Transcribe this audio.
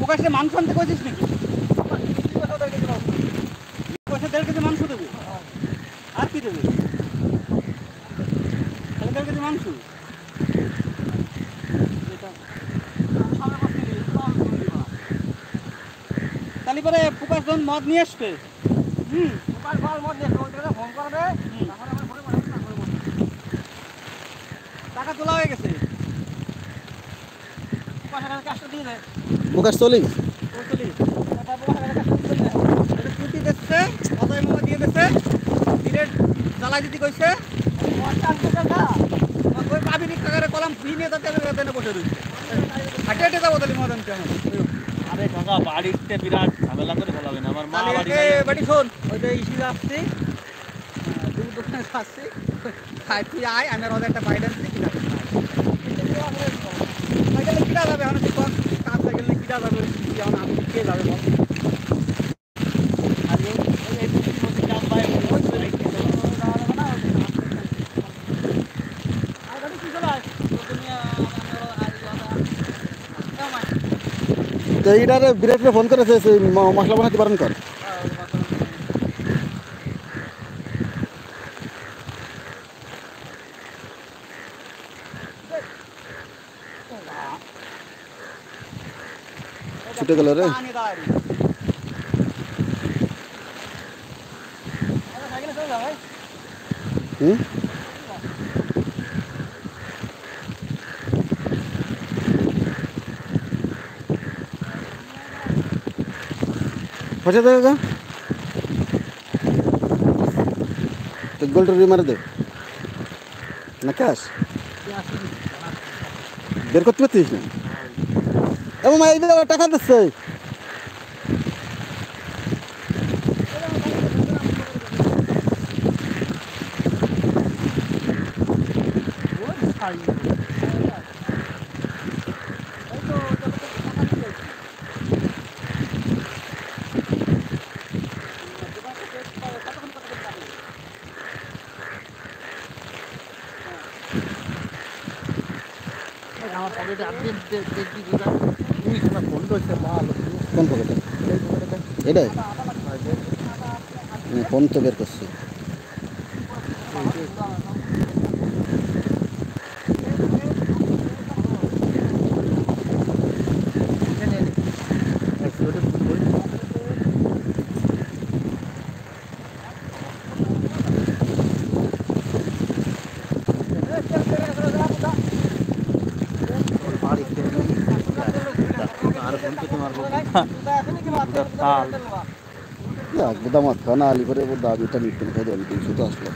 প্রকাশ্যে মাংস আনতে কইছিস নাকি? পয়সা 1.5 কেজি মাংস দেবে, আর কি দেবে? তাহলে 1.5 কেজি মাংস তাহলে পরে প্রকাশ যখন মদ নিয়ে আসবে, টাকা তোলা হয়ে গেছে, প্রকাশ চলি কুটি দিচ্ছে, অতএব মোমো দিয়ে দিচ্ছে, সিগারেট জ্বালাই দিতে কইছে, ওই পাবি কাকারে কলাম ফি নিয়ে তাতে বসে রয়েছে। হাঁটে হাঁটে যাবো তাহলে মদ আনতে এখন। আরে কাকা বাড়িতে বিরাট ঝামেলা করে ফেলাবেন, আমার মা বাড়ি নাই। বাড়ি শোন, ওই যে ইসি আসছি, দুধ দোকানে আসছি, খাই তুই আয়, আমি আর ওদের একটা বাইরে আসছি, কিনা যাবে এখন, কাজ হয়ে গেলে কিনা যাবে, এখন আমি কে যাবে বল? তো এইটারে বিরাটরে ফোন করেছে মশলা বানাতে পারেন কর। ছুটে গেল রে। হুম পয়সা দে কাকা, তো গোল্ড মারে দে না ক্যাশ বের করতে পারছিস না? এবং এই টাকা দিচ্ছে কোন পকেটে? এটাই ফোন তো বের করছি। একদম খানা আলি করে দাবিটা নিতে 200 তো আসলো।